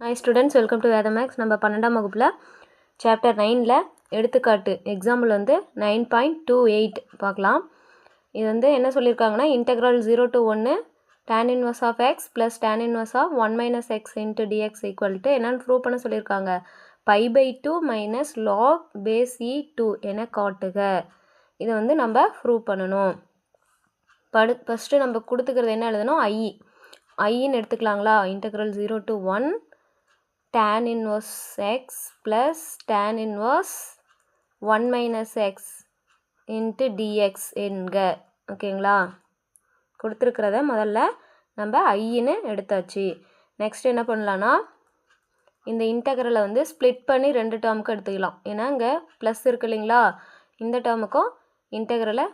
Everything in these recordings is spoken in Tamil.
Hi students, welcome to Maths. நம்ம 12ஆம் வகுப்புல chapter 9ல எடுத்துக்காட்டு எக்ஸாம்பிள் வந்து 9.28 பார்க்கலாம். இது வந்து என்ன சொல்லியிருக்காங்கன்னா integral 0 to 1 tan inverse of x plus tan inverse of 1 minus x into dx equal to என்னன்னு ப்ரூவ் பண்ண சொல்லியிருக்காங்க. pi by 2 minus log base e2 என காட்டுக. இதை வந்து நம்ம ப்ரூவ் பண்ணணும். ஃபஸ்ட்டு நம்ம கொடுத்துக்கிறது என்ன எழுதணும், ஐன்னு எடுத்துக்கலாங்களா. integral 0 to 1 tan inverse x plus tan inverse 1 minus x into dx என்க. ஓகேங்களா, கொடுத்துருக்கிறத முதல்ல நம்ம ஐன்னு எடுத்தாச்சு. நெக்ஸ்ட் என்ன பண்ணலான்னா, இந்த இன்டெக்ரலை வந்து ஸ்ப்ளிட் பண்ணி ரெண்டு டேர்முக்கு எடுத்துக்கலாம். ஏன்னா இங்கே ப்ளஸ் இருக்கு இல்லைங்களா, இந்த டேர்முக்கும் இன்டெக்ரலை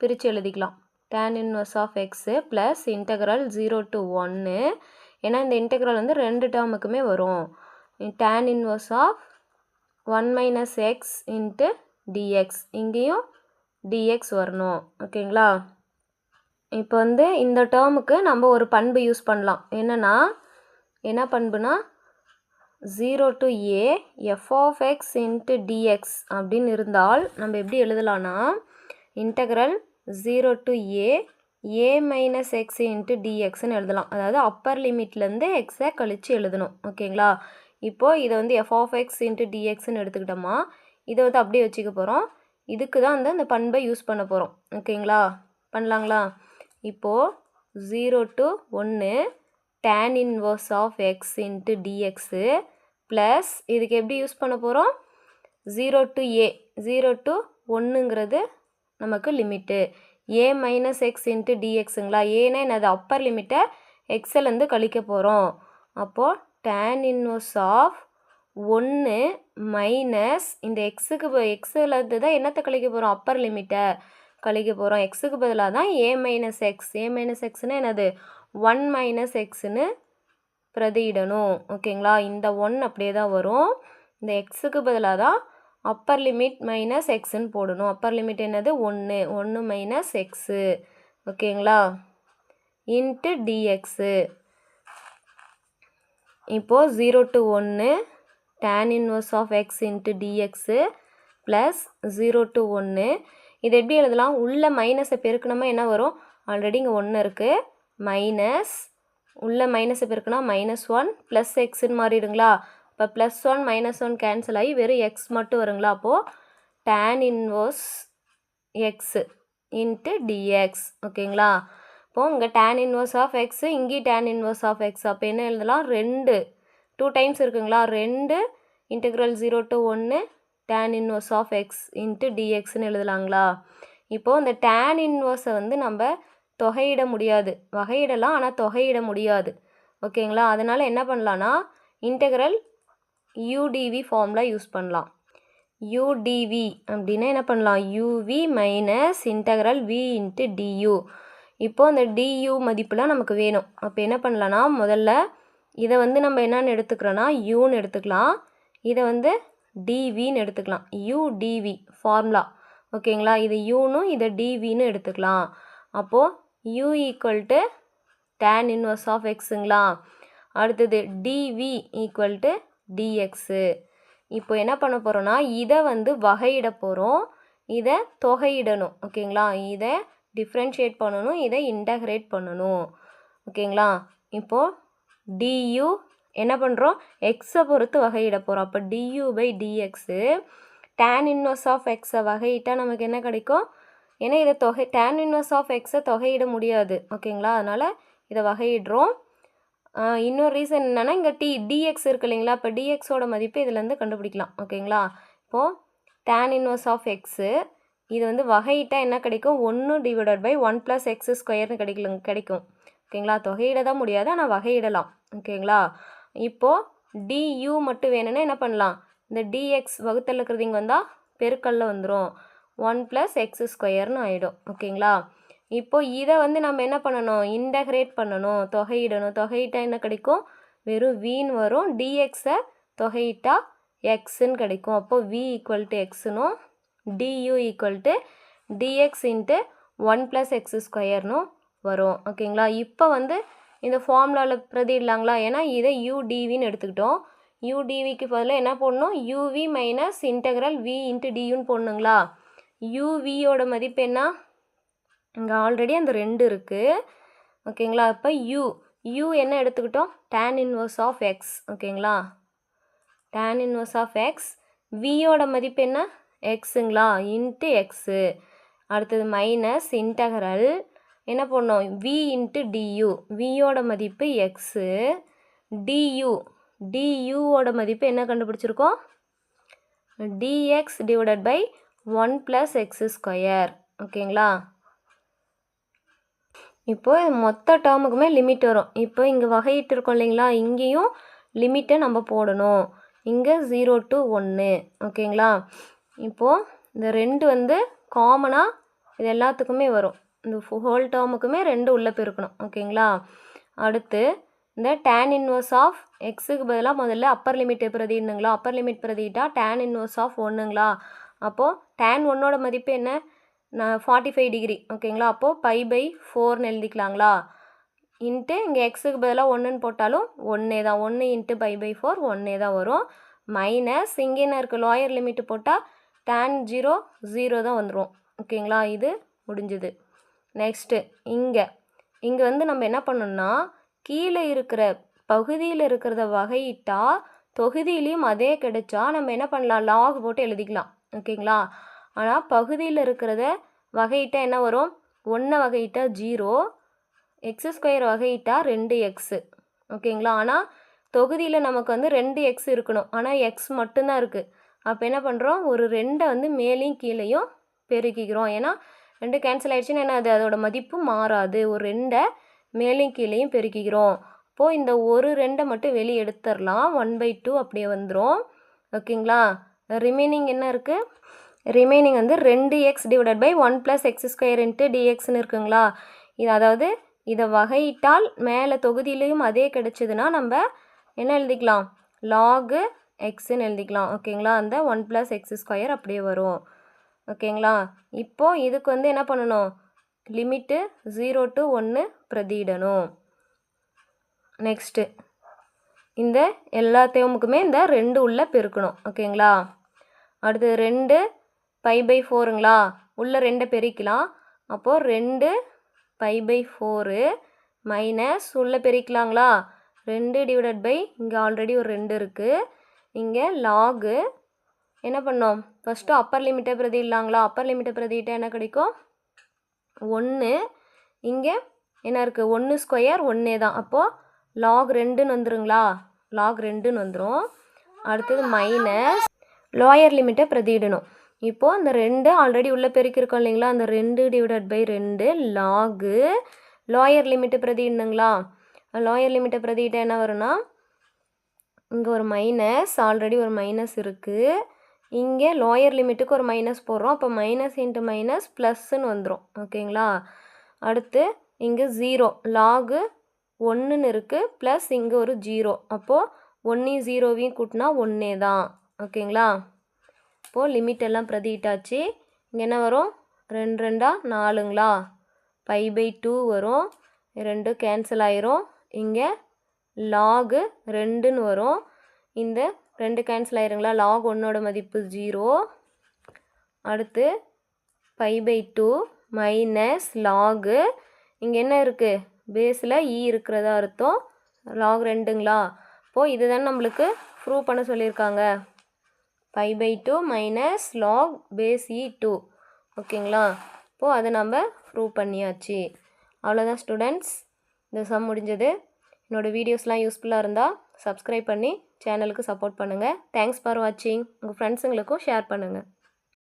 பிரித்து எழுதிக்கலாம். tan inverse of x plus integral 0 to 1. ஏன்னா இந்த இன்டெக்ரல் வந்து ரெண்டு டேர்முக்குமே வரும். tan inverse of 1 minus x into dx, இங்கேயும் dx வரணும். ஓகேங்களா, இப்போ வந்து இந்த டேர்முக்கு நம்ம ஒரு பண்பு யூஸ் பண்ணலாம். என்ன பண்புனா 0 to a f of x into dx அப்படின்னு இருந்தால் நம்ம எப்படி எழுதலான்னா, integral 0 to a minus x into dxன்னு எழுதலாம். அதாவது அப்பர் லிமிட்லேருந்து எக்ஸை கழித்து எழுதணும். ஓகேங்களா, இப்போது இதை வந்து f of x into dxன்னு எடுத்துக்கிட்டோமா, இதை வந்து அப்படியே வச்சுக்க போகிறோம். இதுக்கு தான் வந்து அந்த பண்பை யூஸ் பண்ண போகிறோம். ஓகேங்களா, பண்ணலாங்களா. இப்போது 0 to 1 tan inverse of x into dx plus இதுக்கு எப்படி யூஸ் பண்ண போகிறோம், 0 to a, 0 to 1ங்கிறது நமக்கு limit, a minus x into டிஎக்ஸுங்களா. ஏன்னா என்னது அப்பர் லிமிட்டை எக்ஸலேருந்து கழிக்க போகிறோம். அப்போது tan இன்வர்ஸ் ஆஃப் 1 மைனஸ் இந்த எக்ஸுலேருந்து தான் என்னத்தை கழிக்க போகிறோம், அப்பர் லிமிட்டை கழிக்க போகிறோம். எக்ஸுக்கு பதிலாக தான் a minus X, a minus எக்ஸ்னு என்னது 1 மைனஸ் எக்ஸ்னு பிரதியிடணும். ஓகேங்களா, இந்த 1 அப்படியே தான் வரும். இந்த எக்ஸுக்கு பதிலாக தான் அப்பர் லிமிட் மைனஸ் எக்ஸ்ன்னு போடணும். அப்பர் லிமிட் என்னது 1 மைனஸ் எக்ஸு. ஓகேங்களா, இன்ட்டு டிஎக்ஸு. இப்போது 0 to 1 tan inverse of x into dx plus 0 to 1. இது எப்படி எழுதலாம், உள்ள மைனஸை பெருக்கணுமா என்ன வரும், ஆல்ரெடி இங்கே 1 இருக்குது, மைனஸ் உள்ள மைனஸை பெருக்குனா -1 ப்ளஸ் எக்ஸ்ன்னு மாறிடுங்களா. இப்போ +1 -1 கேன்சல் ஆகி வெறும் எக்ஸ் மட்டும் வருங்களா. அப்போது tan inverse x into dx. ஓகேங்களா, இப்போது இங்கே tan இன்வர்ஸ் ஆஃப் எக்ஸு, இங்கேயும் tan இன்வர்ஸ் ஆஃப் எக்ஸ். அப்போ என்ன எழுதலாம், 2 டைம்ஸ் இருக்குங்களா, 2 integral 0 to 1 tan inverse of x into டிஎக்ஸ்ன்னு எழுதலாங்களா. இப்போது இந்த tan இன்வர்ஸை வந்து நம்ம தொகையிட முடியாது, வகையிடலாம் ஆனால் தொகையிட முடியாது. ஓகேங்களா, அதனால் என்ன பண்ணலான்னா இன்டெக்ரல் udv ஃபார்முலா யூஸ் பண்ணலாம். udv அப்படின்னா என்ன பண்ணலாம், uv minus integral v into du. இப்போது அந்த du மதிப்புலாம் நமக்கு வேணும். அப்போ என்ன பண்ணலான்னா, முதல்ல இதை வந்து நம்ம என்னென்னு எடுத்துக்கிறோன்னா uன்னு எடுத்துக்கலாம், இதை வந்து dvன்னு எடுத்துக்கலாம். udv formula. ஓகேங்களா, இது uன்னு இதை dvன்னு எடுத்துக்கலாம். அப்போது u equal to tan inverse of எக்ஸுங்களா. அடுத்தது dv ஈக்குவல் டு dxு. இப்போ என்ன பண்ண போகிறோன்னா, இதை வந்து வகையிட போகிறோம், இதை தொகையிடணும். ஓகேங்களா, இதை டிஃப்ரென்ஷியேட் பண்ணணும், இதை இன்டகிரேட் பண்ணணும். ஓகேங்களா, இப்போது du என்ன பண்ணுறோம், எக்ஸை பொறுத்து வகையிட போகிறோம். அப்போ du பை dxு tan இன்வர்ஸ் ஆஃப் எக்ஸை வகையிட்டால் நமக்கு என்ன கிடைக்கும், ஏன்னா இதை tan இன்வர்ஸ் ஆஃப் எக்ஸை தொகையிட முடியாது. ஓகேங்களா, அதனால் இதை வகையிடுறோம். இன்னொரு ரீசன் என்னென்னா, இங்கே dx இருக்கு இல்லைங்களா, இப்போ dxோட மதிப்பு இதுலேருந்து கண்டுபிடிக்கலாம். ஓகேங்களா, இப்போது tan இன்வர்ஸ் ஆஃப் எக்ஸு இது வந்து வகையிட்டால் என்ன கிடைக்கும், 1 டிவைடட் பை 1 ப்ளஸ் எக்ஸ் ஸ்கொயர்னு கிடைக்கும். ஓகேங்களா, தொகையிட தான் முடியாது ஆனால் வகையிடலாம். ஓகேங்களா, இப்போது du மட்டும் வேணும்னா என்ன பண்ணலாம், இந்த dx வகுத்தல் இருக்கிறது இங்கே வந்தால் பெருக்கல்ல வந்துடும், 1 ப்ளஸ் எக்ஸ் ஸ்கொயர்னு ஆகிடும். ஓகேங்களா, இப்போது இதை வந்து நம்ம என்ன பண்ணணும், இன்டகிரேட் பண்ணணும், தொகையிடணும். தொகையிட்டால் என்ன கிடைக்கும், வெறும் வின்னு வரும், dxஐ தொகையிட்டால் எக்ஸுன்னு கிடைக்கும். அப்போது v ஈக்குவல் டு எக்ஸுனும் du equal to dx into 1 plus x ஸ்கொயர்னும் வரும். ஓகேங்களா, இப்போ வந்து இந்த ஃபார்முலாவில் பிரதிடலாங்களா? ஏன்னா இதை UdVன்னு எடுத்துக்கிட்டோம். UdVக்கு பதிலாக என்ன போடணும்? UV minus integral V into டியூன்னு போடணுங்களா? UVயோட மதிப்பு என்ன? இங்கே ஆல்ரெடி அந்த 2 இருக்குது. ஓகேங்களா? இப்போ U என்ன எடுத்துக்கிட்டோம்? tan inverse of x. ஓகேங்களா? tan inverse of x. வியோட மதிப்பு என்ன? எக்ஸுங்களா? Into x. அடுத்தது மைனஸ் இன்டகரல் என்ன பண்ணோம்? V into due. வியோட மதிப்பு எக்ஸு. டியூவோட மதிப்பு என்ன கண்டுபிடிச்சிருக்கோம்? dx divided by 1 + x². ஓகேங்களா? இப்போ மொத்த டேர்முக்குமே லிமிட் வரும். இப்போ இங்கே வகையிட்டு இருக்கோம் இல்லைங்களா? இங்கேயும் லிமிட்டை நம்ம போடணும். இங்கே 0 to 1. ஓகேங்களா? இப்போது இந்த 2 வந்து காமனாக இது எல்லாத்துக்குமே வரும். இந்த ஹோல் டேர்முக்குமே 2 உள்ளே பெருக்கணும். ஓகேங்களா? அடுத்து இந்த tan இன்வர்ஸ் ஆஃப் எக்ஸுக்கு பதிலாக முதல்ல அப்பர் லிமிட் பிரதிடணுங்களா? அப்பர் லிமிட் பிரதிட்டா tan இன்வர்ஸ் ஆஃப் 1ங்களா? அப்போது tan 1ஓட மதிப்பு என்ன? 45 டிகிரி. ஓகேங்களா? அப்போது π/4ன்னு எழுதிக்கலாங்களா? இன்ட்டு இங்கே எக்ஸுக்கு பதிலாக 1ன்னு போட்டாலும் 1 தான். 1 இன்ட்டு π/4 1 தான் வரும். மைனஸ் இங்கே என்ன இருக்குது? லோயர் லிமிட்டு போட்டால் tan 0 தான் வந்துடும். ஓகேங்களா? இது முடிஞ்சுது. நெக்ஸ்ட்டு இங்கே வந்து நம்ம என்ன பண்ணணும்னா கீழே இருக்கிற பகுதியில் இருக்கிறத வகையிட்டா தொகுதியிலையும் அதே கிடைச்சா நம்ம என்ன பண்ணலாம்? லாக் போட்டு எழுதிக்கலாம். ஓகேங்களா? ஆனால் பகுதியில் இருக்கிறத வகையிட்டா என்ன வரும்? 1 வகையிட்டா 0, x² வகையிட்டா 2x. ஓகேங்களா? ஆனால் தொகுதியில் நமக்கு வந்து 2x இருக்கணும். ஆனால் x மட்டும்தான் இருக்குது. அப்போ என்ன பண்ணுறோம்? ஒரு 2 வந்து மேலேயும் கீழேயும் பெருக்கிக்கிறோம். ஏன்னா 2 கேன்சல் ஆகிடுச்சுன்னா என்ன அது அதோட மதிப்பு மாறாது. ஒரு 2 மேலேயும் கீழேயும் பெருக்கிக்கிறோம். அப்போது இந்த ஒரு 2 மட்டும் வெளியே எடுத்துடலாம். 1/2 அப்படியே வந்துடும். ஓகேங்களா? ரிமைனிங் என்ன இருக்குது? ரிமைனிங் வந்து 2x divided by 1 + x² into dxன்னு இருக்குங்களா? இது அதாவது இதை வகையிட்டால் மேலே தொகுதியிலையும் அதே கிடைச்சதுன்னா நம்ம என்ன எழுதிக்கலாம்? log xன்னு எழுதிக்கலாம். ஓகேங்களா? அந்த 1 + x² அப்படியே வரும். ஓகேங்களா? இப்போது இதுக்கு வந்து என்ன பண்ணணும்? Limit 0 to 1 பிரதியிடணும். நெக்ஸ்ட்டு இந்த எல்லா டேர்முக்குமே இந்த 2 உள்ள பெருக்கணும். ஓகேங்களா? அடுத்தது 2 π/4ங்களா? உள்ள 2 பெருக்கலாம். அப்போது 2 π/4 மைனஸ் உள்ள பெருக்கலாங்களா? 2 டிவைடட் பை இங்கே ஆல்ரெடி ஒரு 2 இருக்குது. இங்கே லாகு என்ன பண்ணோம்? ஃபஸ்ட்டு அப்பர் லிமிட்டை பிரதியிடலாங்களா? அப்பர் லிமிட்டை பிரதியிட்டால் என்ன கிடைக்கும்? 1. இங்கே என்ன இருக்குது? 1² 1 தான். அப்போது log 2ன்னு வந்துருங்களா? log 2ன்னு வந்துடும். அடுத்தது மைனஸ் லோயர் லிமிட்டை பிரதியிடணும். இப்போது அந்த 2 ஆல்ரெடி உள்ளே பெருக்கிருக்கோம் இல்லைங்களா? அந்த 2 டிவைடட் பை 2 லாகு லோயர் லிமிட்டை பிரதியிடணுங்களா? லோயர் லிமிட்டை பிரதியிட்டால் என்ன வரும்னா இங்கே ஒரு மைனஸ் ஆல்ரெடி ஒரு மைனஸ் இருக்குது. இங்கே லோயர் லிமிட்டுக்கு ஒரு மைனஸ் போடுறோம். அப்போ மைனஸ் இன்ட்டு மைனஸ் ப்ளஸ்ன்னு வந்துடும். ஓகேங்களா? அடுத்து இங்கே 0 லாகு 1ன்னு இருக்குது ப்ளஸ் இங்கே ஒரு 0. அப்போது 1 0 கூட்டினா 1 தான். ஓகேங்களா? இப்போது லிமிட் எல்லாம் பிரதியிட்டாச்சு. இங்கே என்ன வரும்? 2 2 4ங்களா? π/2 வரும். 2 கேன்சல் ஆயிரும். இங்கே லாகு 2ன்னு வரும். இந்த 2 கேன்சல் ஆயிருங்களா? லாக் 1ஓட மதிப்பு 0. அடுத்து π/2 மைனஸ் லாகு இங்கே என்ன இருக்குது? பேஸில் இருக்கிறதா அர்த்தம். லாக் 2ங்களா? இப்போது இதுதான் நம்மளுக்கு ப்ரூவ் பண்ண சொல்லியிருக்காங்க. π/2 மைனஸ் லாக் பேஸ் E2. ஓகேங்களா? இப்போது அதை நம்ம ப்ரூவ் பண்ணியாச்சு. அவ்வளோதான் ஸ்டூடெண்ட்ஸ், இந்த சம் முடிஞ்சது. என்னோடய வீடியோஸ்லாம் யூஸ்ஃபுல்லாக இருந்தால் சப்ஸ்கிரைப் பண்ணி சேனலுக்கு சப்போர்ட் பண்ணுங்கள். தேங்க்ஸ் ஃபார் வாட்சிங். உங்கள் ஃப்ரெண்ட்ஸுங்களுக்கும் ஷேர் பண்ணுங்கள்.